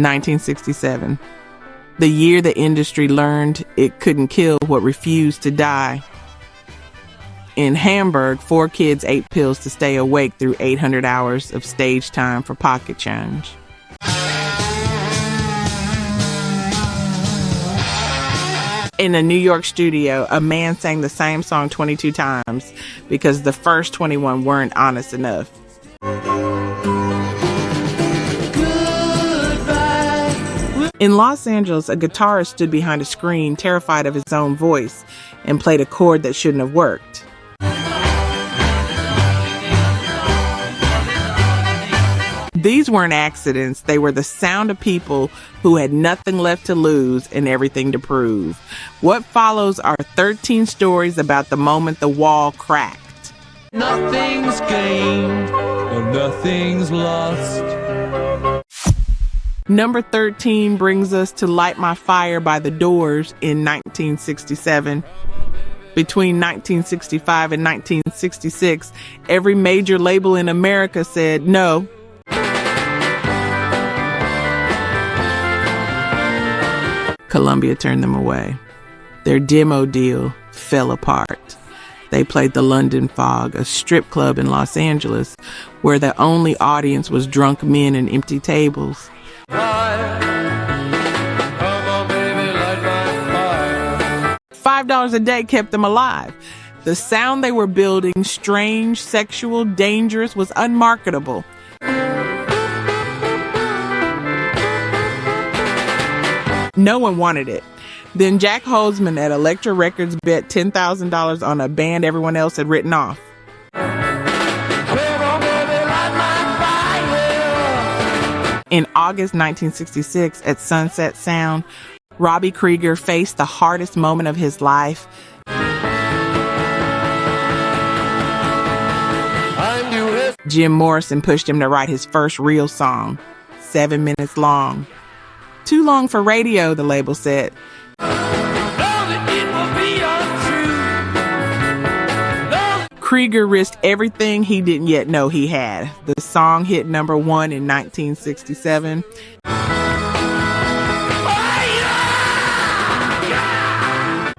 1967. The year the industry learned it couldn't kill what refused to die. In Hamburg, 4 kids ate pills to stay awake through 800 hours of stage time for pocket change. In a New York studio, a man sang the same song 22 times because the first 21 weren't honest enough. In Los Angeles, a guitarist stood behind a screen, terrified of his own voice, and played a chord that shouldn't have worked. These weren't accidents. They were the sound of people who had nothing left to lose and everything to prove. What follows are 13 stories about the moment the wall cracked. Nothing's gained and nothing's lost. Number 13 brings us to Light My Fire by The Doors in 1967. Between 1965 and 1966, every major label in America said no. Columbia turned them away. Their demo deal fell apart. They played the London Fog, a strip club in Los Angeles, where the only audience was drunk men and empty tables. $5 a day kept them alive. The sound they were building, strange, sexual, dangerous, was unmarketable. No one wanted it. Then Jack Holzman at Elektra Records bet $10,000 on a band everyone else had written off. In August 1966, at Sunset Sound, Robbie Krieger faced the hardest moment of his life. Jim Morrison pushed him to write his first real song, 7 minutes long. Too long for radio, the label said. Krieger risked everything he didn't yet know he had. The song hit number 1 in 1967.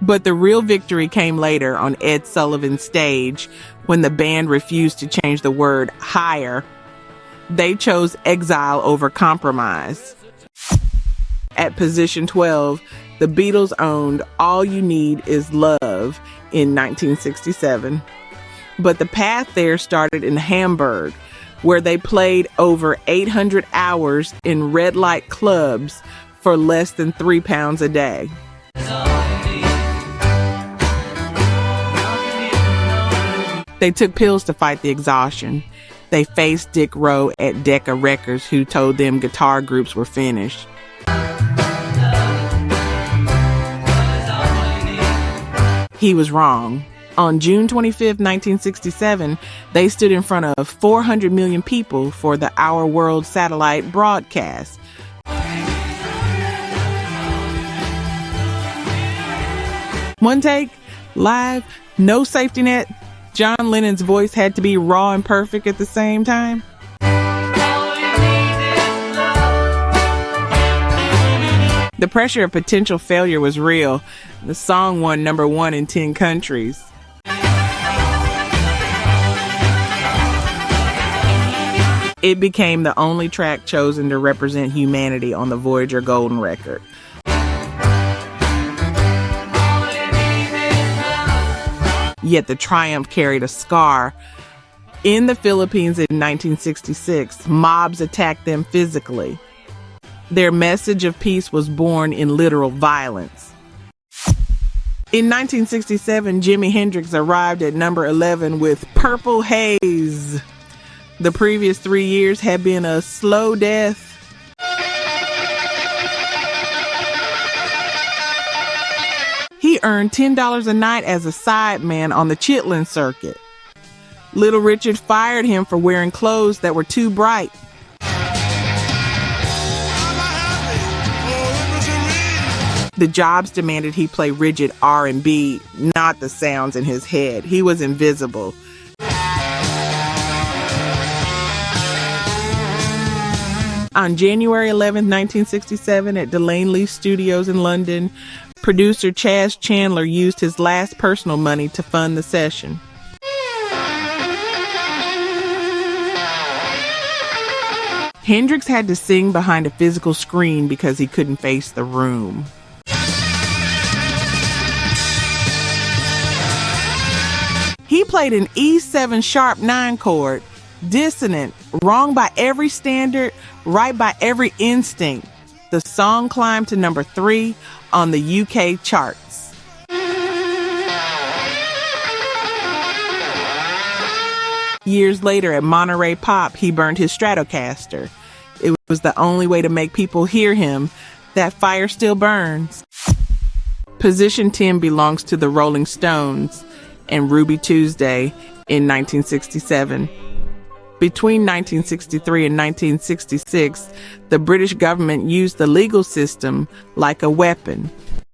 But the real victory came later on Ed Sullivan's stage when the band refused to change the word higher. They chose exile over compromise. At position 12, the Beatles owned All You Need Is Love in 1967. But the path there started in Hamburg, where they played over 800 hours in red light clubs for less than £3 a day. They took pills to fight the exhaustion. They faced Dick Rowe at Decca Records, who told them guitar groups were finished. He was wrong. On June 25, 1967, they stood in front of 400 million people for the Our World satellite broadcast. One take, live, no safety net. John Lennon's voice had to be raw and perfect at the same time. The pressure of potential failure was real. The song won number 1 in 10 countries. It became the only track chosen to represent humanity on the Voyager Golden record. Yet the triumph carried a scar. In the Philippines in 1966, mobs attacked them physically. Their message of peace was born in literal violence. In 1967, Jimi Hendrix arrived at number 11 with Purple Haze. The previous 3 years had been a slow death. He earned $10 a night as a sideman on the Chitlin circuit. Little Richard fired him for wearing clothes that were too bright. The jobs demanded he play rigid R&B, not the sounds in his head. He was invisible. On January 11th, 1967, at Delane Leaf Studios in London, producer Chaz Chandler used his last personal money to fund the session. Hendrix had to sing behind a physical screen because he couldn't face the room. He played an E7 sharp 9 chord, dissonant, wrong by every standard, right by every instinct. The song climbed to number 3 on the UK charts. Years later at Monterey Pop, he burned his Stratocaster. It was the only way to make people hear him. That fire still burns. Position 10 belongs to the Rolling Stones and Ruby Tuesday in 1967. Between 1963 and 1966, the British government used the legal system like a weapon.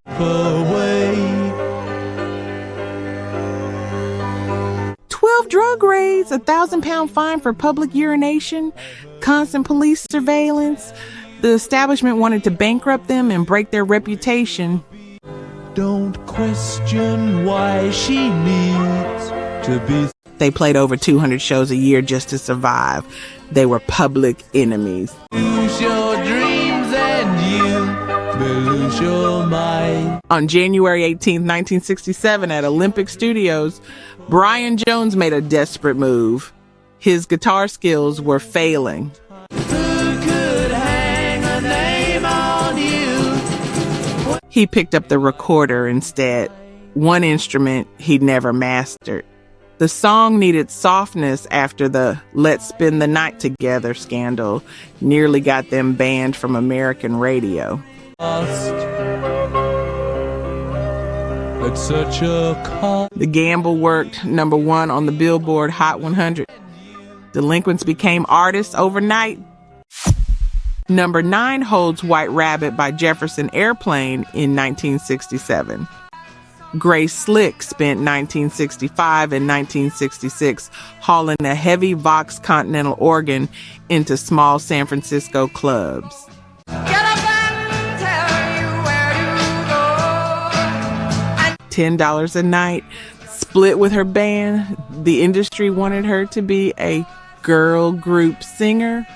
12 drug raids, a 1,000-pound fine for public urination, constant police surveillance. The establishment wanted to bankrupt them and break their reputation. Don't question why she needs to be. They played over 200 shows a year just to survive. They were public enemies. Lose your dreams and you may lose your mind. On January 18, 1967, at Olympic Studios, Brian Jones made a desperate move. His guitar skills were failing. Who could hang a name on you? He picked up the recorder instead, one instrument he'd never mastered. The song needed softness after the "Let's Spend the Night Together" scandal nearly got them banned from American radio. It's such a call. The gamble worked, number 1 on the Billboard Hot 100. Delinquents became artists overnight. Number 9 holds White Rabbit by Jefferson Airplane in 1967. Grace Slick spent 1965 and 1966 hauling a heavy Vox Continental organ into small San Francisco clubs. $10 a night, split with her band. The industry wanted her to be a girl group singer.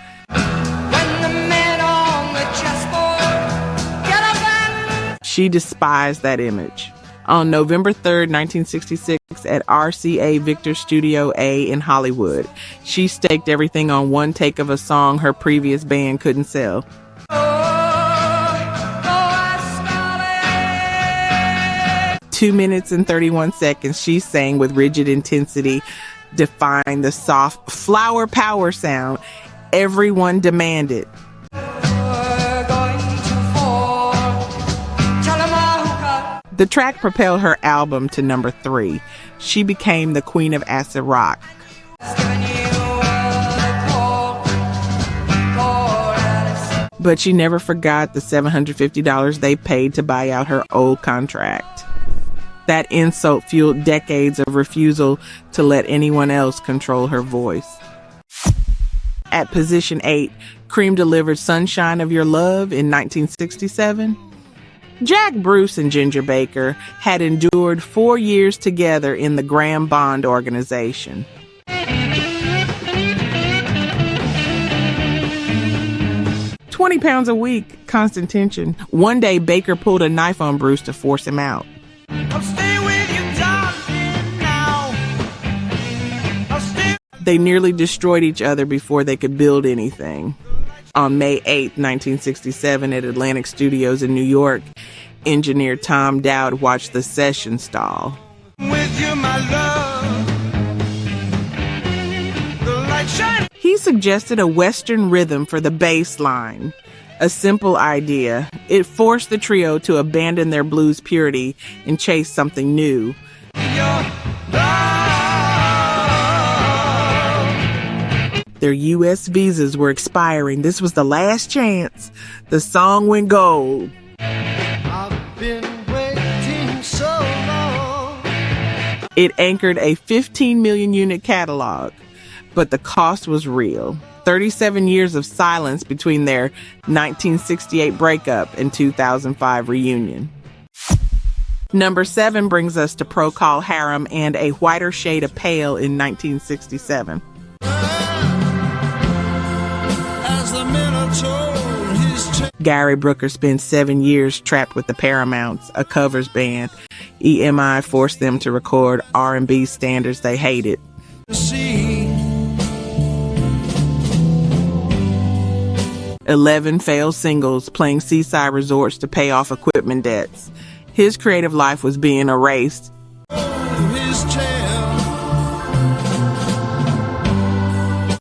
She despised that image. On November 3rd, 1966, at RCA Victor Studio A in Hollywood, she staked everything on one take of a song her previous band couldn't sell. 2 minutes and 31 seconds, she sang with rigid intensity, defying the soft flower power sound everyone demanded. The track propelled her album to number 3. She became the queen of acid rock. But she never forgot the $750 they paid to buy out her old contract. That insult fueled decades of refusal to let anyone else control her voice. At position 8, Cream delivered Sunshine of Your Love in 1967. Jack Bruce and Ginger Baker had endured 4 years together in the Graham Bond organization. £20 a week, constant tension. One day, Baker pulled a knife on Bruce to force him out. I'll stay with you, darling, now. They nearly destroyed each other before they could build anything. On May 8, 1967, at Atlantic Studios in New York, engineer Tom Dowd watched the session stall. With you, my love. The light shining. He suggested a Western rhythm for the bass line. A simple idea. It forced the trio to abandon their blues purity and chase something new. Their U.S. visas were expiring. This was the last chance. The song went gold. I've been waiting so long. It anchored a 15 million unit catalog. but the cost was real. 37 years of silence between their 1968 breakup and 2005 reunion. Number 7 brings us to Procol Harum and A Whiter Shade of Pale in 1967. Gary Brooker spent 7 years trapped with the Paramounts, a covers band. EMI forced them to record R&B standards they hated. 11 failed singles, playing seaside resorts to pay off equipment debts. His creative life was being erased.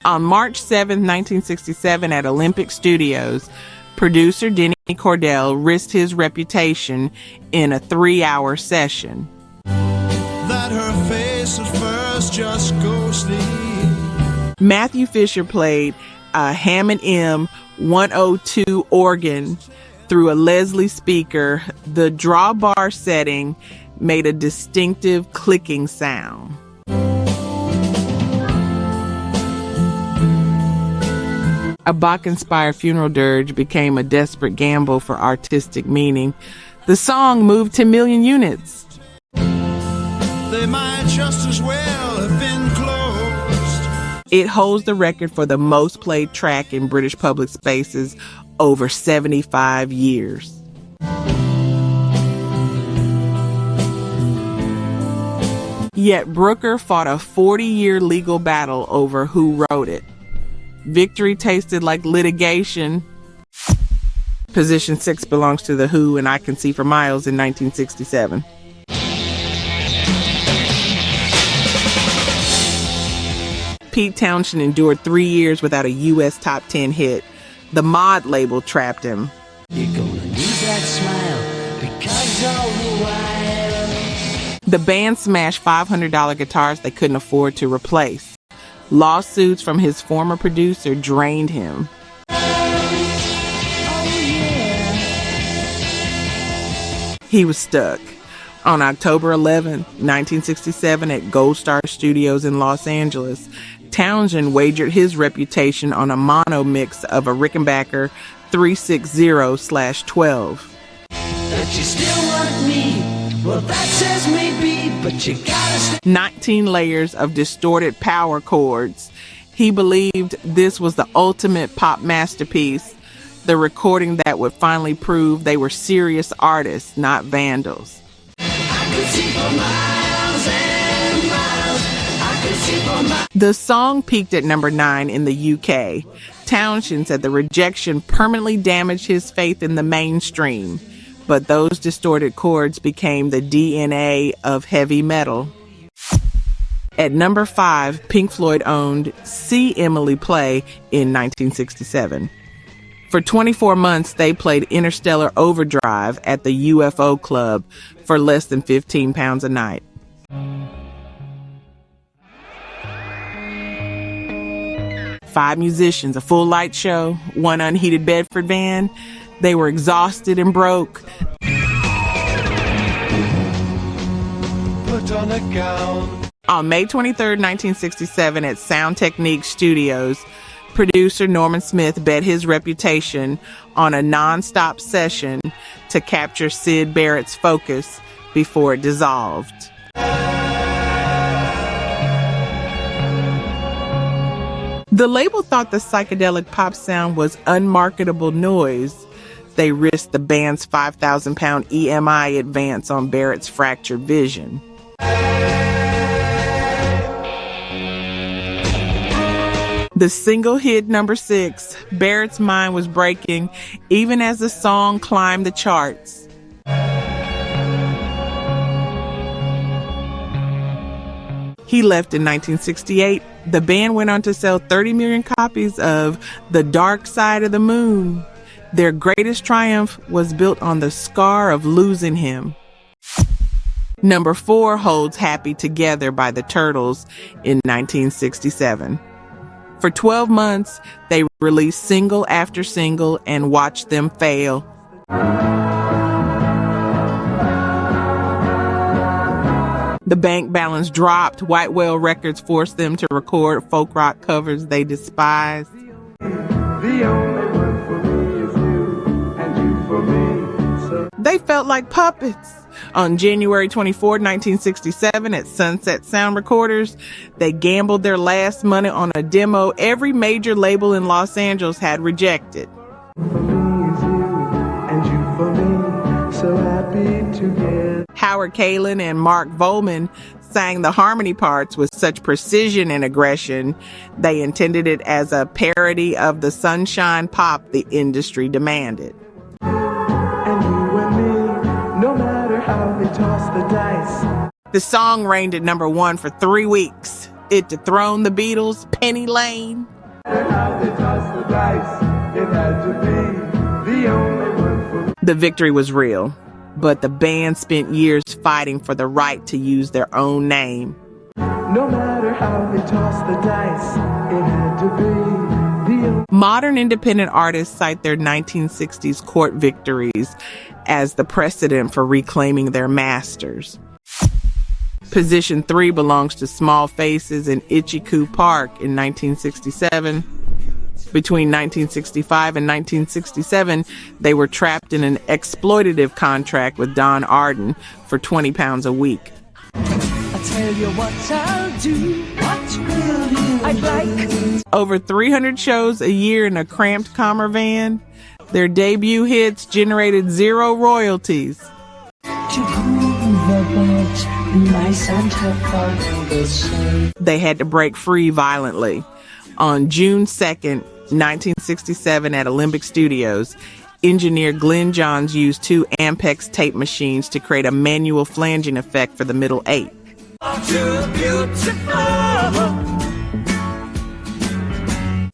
On March 7, 1967, at Olympic Studios, producer Denny Cordell risked his reputation in a 3-hour session. That her face at first just ghostly. Matthew Fisher played a Hammond M102 organ through a Leslie speaker. The drawbar setting made a distinctive clicking sound. A Bach-inspired funeral dirge became a desperate gamble for artistic meaning. The song moved 10 million units. They might just as well have been closed. It holds the record for the most played track in British public spaces over 75 years. Yet Brooker fought a 40-year legal battle over who wrote it. Victory tasted like litigation. Position 6 belongs to The Who and I Can See for Miles in 1967. Pete Townshend endured 3 years without a U.S. top 10 hit. The Mod label trapped him. You're gonna lose that smile because all the while. The band smashed $500 guitars they couldn't afford to replace. Lawsuits from his former producer drained him. He was stuck. On October 11, 1967, at Gold Star Studios in Los Angeles, Townshend wagered his reputation on a mono mix of a Rickenbacker 360/12. That you still want me? Well, that says maybe, but you gotta 19 layers of distorted power chords. He believed this was the ultimate pop masterpiece, the recording that would finally prove they were serious artists, not vandals. I could see for miles and miles. I could see for miles. The song peaked at number 9 in the UK. Townshend said the rejection permanently damaged his faith in the mainstream. But those distorted chords became the DNA of heavy metal. At number 5, Pink Floyd owned See Emily Play in 1967. For 24 months, they played Interstellar Overdrive at the UFO Club for less than £15 a night. Five musicians, a full light show, one unheated Bedford van. They were exhausted and broke. Put on a gown. On May 23, 1967, at Sound Technique Studios, producer Norman Smith bet his reputation on a non-stop session to capture Syd Barrett's focus before it dissolved. The label thought the psychedelic pop sound was unmarketable noise. They risked the band's 5,000-pound EMI advance on Barrett's fractured vision. The single hit number 6. Barrett's mind was breaking even as the song climbed the charts. He left in 1968. The band went on to sell 30 million copies of The Dark Side of the Moon. Their greatest triumph was built on the scar of losing him. Number 4 holds Happy Together by the Turtles in 1967. For 12 months, they released single after single and watched them fail. The bank balance dropped. White Whale Records forced them to record folk rock covers they despised. The only one for me is you, and you for me. So They felt like puppets. On January 24, 1967, at Sunset Sound Recorders, they gambled their last money on a demo every major label in Los Angeles had rejected. for me is you, and you for me. So happy together. Howard Kalin and Mark Volman sang the harmony parts with such precision and aggression, they intended it as a parody of the sunshine pop the industry demanded. And you and me, no matter how they toss the dice. The song reigned at number 1 for 3 weeks. It dethroned the Beatles, Penny Lane. No matter how they toss the dice, it had to be the only one for me. The victory was real, but the band spent years fighting for the right to use their own name. No matter how they toss the dice, it had to be the only. Modern independent artists cite their 1960s court victories as the precedent for reclaiming their masters. Position 3 belongs to Small Faces in Itchy-Coo Park in 1967. Between 1965 and 1967, they were trapped in an exploitative contract with Don Arden for £20 a week. I tell you what I'll do. What will you? I'd like. Over 300 shows a year in a cramped Commer van, their debut hits generated 0 royalties. To groove about my Santa Claus. They had to break free violently. On June 2nd, 1967, at Olympic Studios, engineer Glenn Johns used 2 Ampex tape machines to create a manual flanging effect for the middle 8.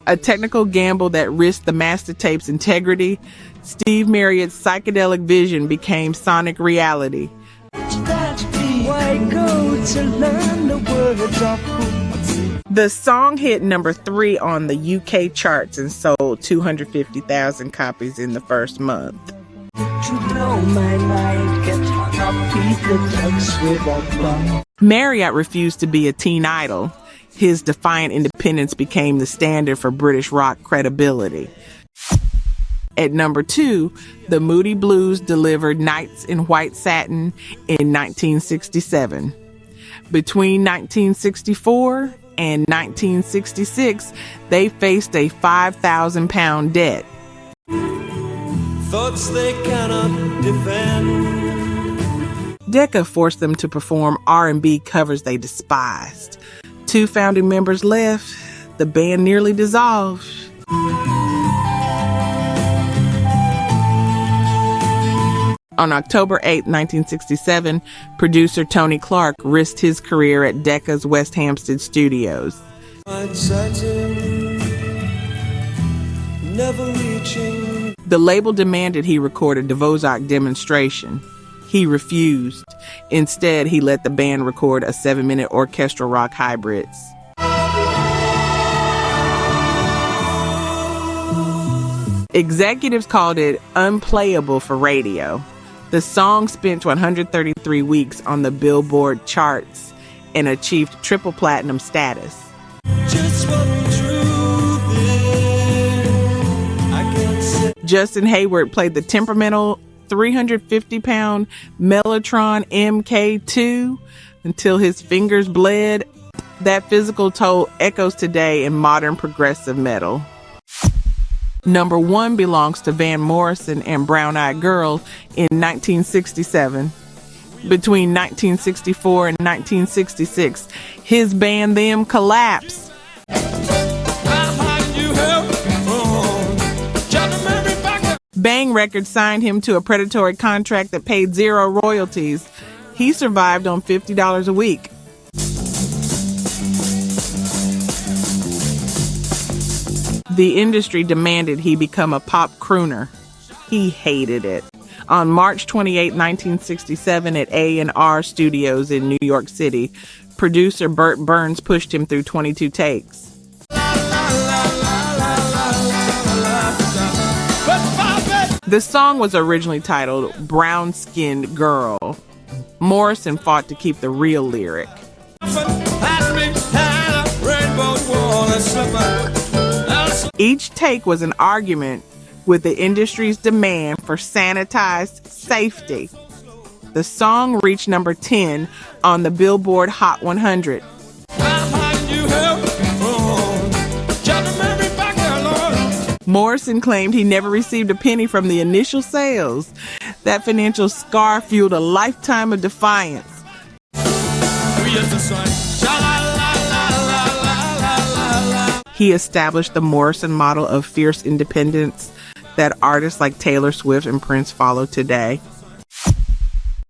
A technical gamble that risked the master tape's integrity, Steve Marriott's psychedelic vision became sonic reality. Why go to learn the words of The song hit number 3 on the UK charts and sold 250,000 copies in the first month. to blow my mind? Get hung up, beat the text with a bum. Marriott refused to be a teen idol. His defiant independence became the standard for British rock credibility. At number 2, the Moody Blues delivered Nights in White Satin in 1967. Between 1964 and 1966, they faced a 5,000-pound debt. Thoughts they cannot defend. Decca forced them to perform R&B covers they despised. 2 founding members left. The band nearly dissolved. On October 8, 1967, producer Tony Clark risked his career at Decca's West Hampstead studios. White satin, never reaching. The label demanded he record a Dvorak demonstration. He refused. Instead, he let the band record a 7-minute orchestral rock hybrids. Executives called it unplayable for radio. The song spent 133 weeks on the Billboard charts and achieved triple platinum status. Just what the truth is, I can't say. Justin Hayward played the temperamental 350-pound Mellotron MK2 until his fingers bled. That physical toll echoes today in modern progressive metal. Number 1 belongs to Van Morrison and Brown Eyed Girl in 1967. Between 1964 and 1966, his band Them collapsed. Bang Records signed him to a predatory contract that paid 0 royalties. He survived on $50 a week. The industry demanded he become a pop crooner. He hated it. On March 28, 1967, at A&R Studios in New York City, producer Burt Burns pushed him through 22 takes. The song was originally titled Brown Skinned Girl, Morrison fought to keep the real lyric. Each take was an argument with the industry's demand for sanitized safety. The song reached number 10 on the Billboard Hot 100. Morrison claimed he never received a penny from the initial sales. That financial scar fueled a lifetime of defiance. He established the Morrison model of fierce independence that artists like Taylor Swift and Prince follow today.